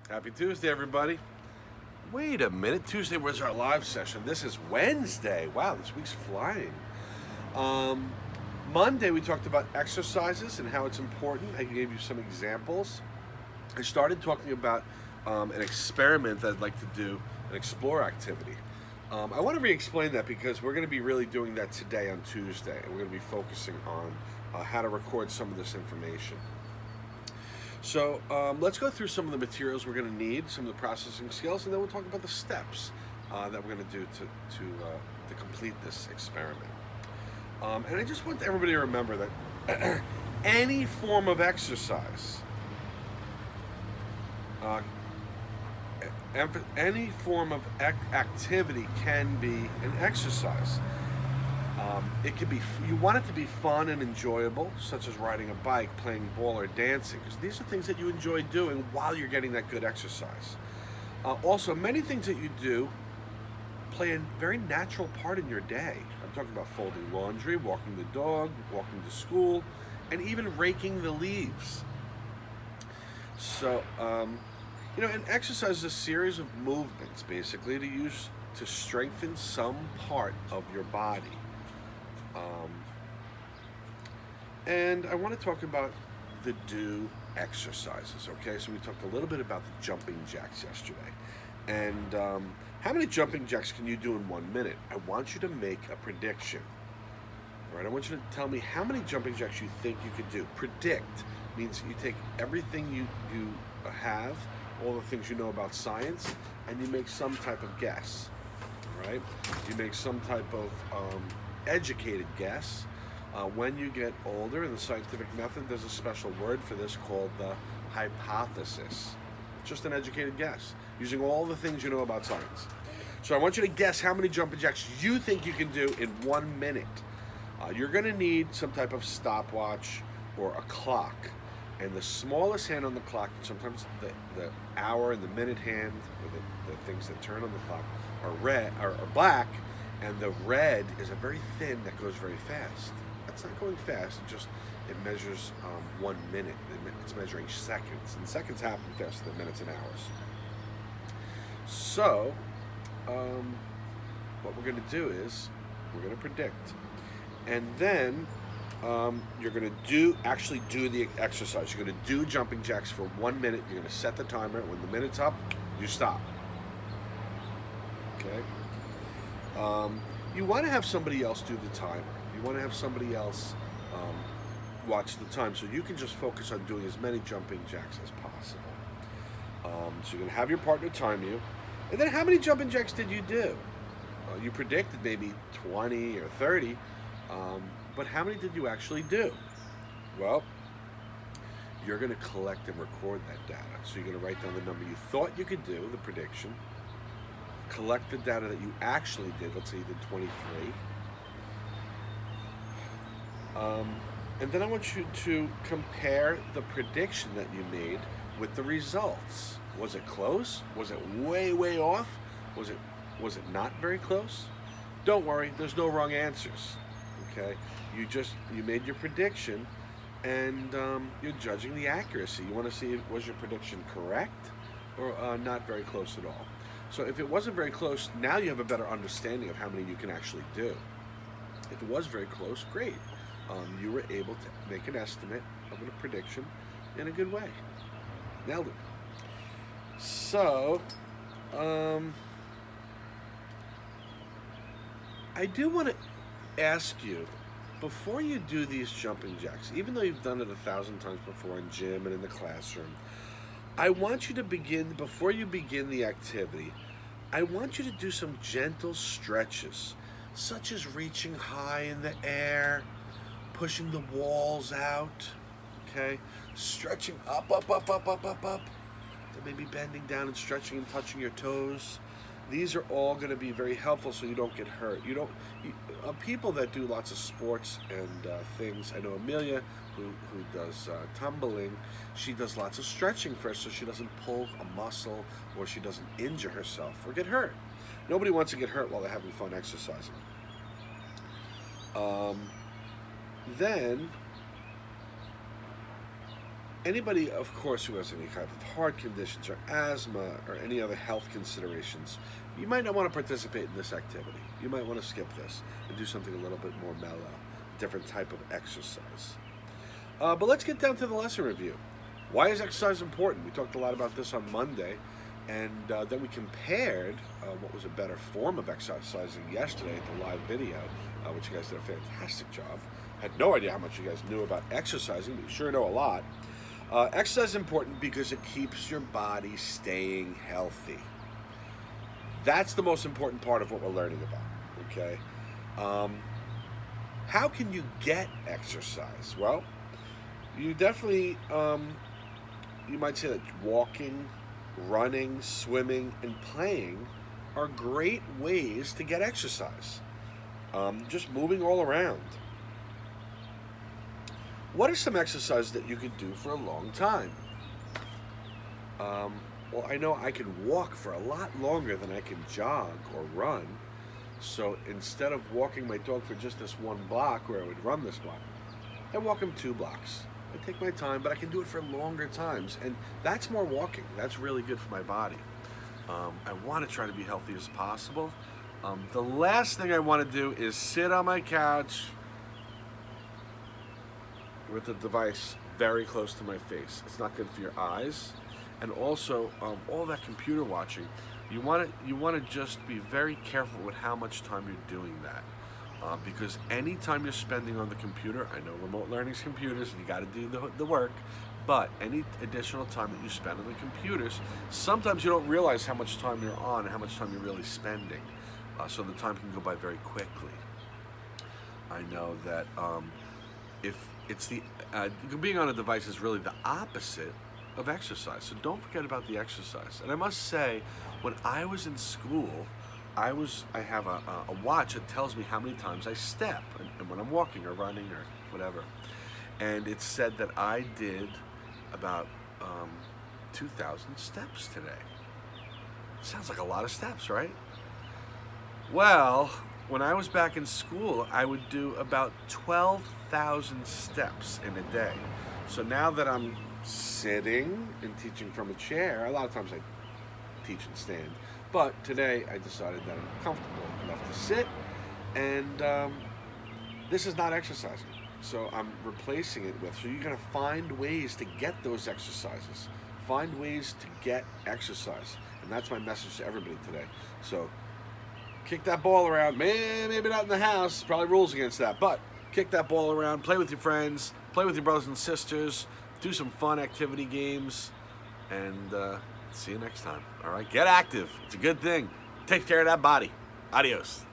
Happy Tuesday, everybody. Wait a minute. Tuesday was our live session. This is Wednesday. Wow, this week's flying. Um, Monday, we talked about exercises and how it's important. I gave you some examples. I started talking about an experiment that I'd like to do, an explore activity. I want to re explain that because we're going to be really doing that today on Tuesday, and we're going to be focusing on how to record some of this information. So let's go through some of the materials we're going to need, some of the processing skills, and then we'll talk about the steps that we're going to do to complete this experiment. And I just want everybody to remember that any form of exercise, uh, any form of activity can be an exercise. It could be, you want it to be fun and enjoyable, such as riding a bike, playing ball, or dancing, because these are things that you enjoy doing while you're getting that good exercise. Also, many things that you do play a very natural part in your day. I'm talking about folding laundry, walking the dog, walking to school, and even raking the leaves. So, an exercise is a series of movements, basically, to use to strengthen some part of your body. Um, and I want to talk about the do exercises, okay? So we talked a little bit about the jumping jacks yesterday. And how many jumping jacks can you do in 1 minute? I want you to make a prediction. All right, I want you to tell me how many jumping jacks you think you could do. Predict means you take everything you have, all the things you know about science, and you make some type of guess, right? You make some type of educated guess. When you get older, in the scientific method, there's a special word for this called the hypothesis. It's just an educated guess, using all the things you know about science. So I want you to guess how many jumping jacks you think you can do in 1 minute. You're going to need some type of stopwatch or a clock. And the smallest hand on the clock, sometimes the hour and the minute hand, or the things that turn on the clock, are black, and the red is a very thin that goes very fast. That's not going fast, it measures 1 minute. It's measuring seconds, and seconds happen faster than minutes and hours. So, what we're going to do is, we're going to predict. And then you're going to actually do the exercise. You're going to do jumping jacks for 1 minute. You're going to set the timer. When the minute's up, you stop. Okay? You want to have somebody else do the timer. You want to have somebody else watch the time, so you can just focus on doing as many jumping jacks as possible. So you're going to have your partner time you. And then how many jumping jacks did you do? You predicted maybe 20 or 30. But how many did you actually do? Well, you're going to collect and record that data. So you're going to write down the number you thought you could do, the prediction, collect the data that you actually did. Let's say you did 23. And then I want you to compare the prediction that you made with the results. Was it close? Was it way, way off? Was it not very close? Don't worry, there's no wrong answers. Okay, you made your prediction, and you're judging the accuracy. You want to see, was your prediction correct or not very close at all? So if it wasn't very close, now you have a better understanding of how many you can actually do. If it was very close, great. You were able to make an estimate of a prediction in a good way. Nailed it. So, I do want to ask you, before you do these jumping jacks, even though you've done it 1,000 times before in gym and in the classroom, I want you to begin, before you begin the activity, I want you to do some gentle stretches, such as reaching high in the air, pushing the walls out, okay? Stretching up, then maybe bending down and stretching and touching your toes. These are all going to be very helpful so you don't get hurt. People that do lots of sports and things, I know Amelia, who does tumbling, she does lots of stretching first so she doesn't pull a muscle or she doesn't injure herself or get hurt. Nobody wants to get hurt while they're having fun exercising. Then Anybody, of course, who has any kind of heart conditions or asthma or any other health considerations, you might not want to participate in this activity. You might want to skip this and do something a little bit more mellow, a different type of exercise. But let's get down to the lesson review. Why is exercise important? We talked a lot about this on Monday, and then we compared what was a better form of exercising yesterday at the live video, which you guys did a fantastic job. Had no idea how much you guys knew about exercising, but you sure know a lot. Exercise is important because it keeps your body staying healthy. That's the most important part of what we're learning about, okay? How can you get exercise? Well, you definitely, you might say that walking, running, swimming, and playing are great ways to get exercise. Just moving all around. What are some exercises that you could do for a long time? Well, I know I can walk for a lot longer than I can jog or run. So instead of walking my dog for just this one block where I would run this block, I walk him 2 blocks. I take my time, but I can do it for longer times. And that's more walking. That's really good for my body. I want to try to be healthy as possible. The last thing I want to do is sit on my couch with the device very close to my face. It's not good for your eyes. And also, all that computer watching, you want to just be very careful with how much time you're doing that. Because any time you're spending on the computer, I know remote learning's computers and you got to do the work, but any additional time that you spend on the computers, sometimes you don't realize how much time you're on and how much time you're really spending. So the time can go by very quickly. I know that if it's being on a device is really the opposite of exercise. So don't forget about the exercise. And I must say, when I was in school, I have a watch that tells me how many times I step and when I'm walking or running or whatever. And it said that I did about 2,000 steps today. Sounds like a lot of steps, right? Well, when I was back in school, I would do about 12,000 steps in a day. So now that I'm sitting and teaching from a chair, a lot of times I teach and stand. But today I decided that I'm comfortable enough to sit, and this is not exercising. So I'm replacing it with, so you're gonna find ways to get those exercises. Find ways to get exercise. And that's my message to everybody today. So kick that ball around. Maybe not in the house, probably rules against that, but kick that ball around, play with your friends, play with your brothers and sisters, do some fun activity games, and see you next time. All right, get active. It's a good thing. Take care of that body. Adios.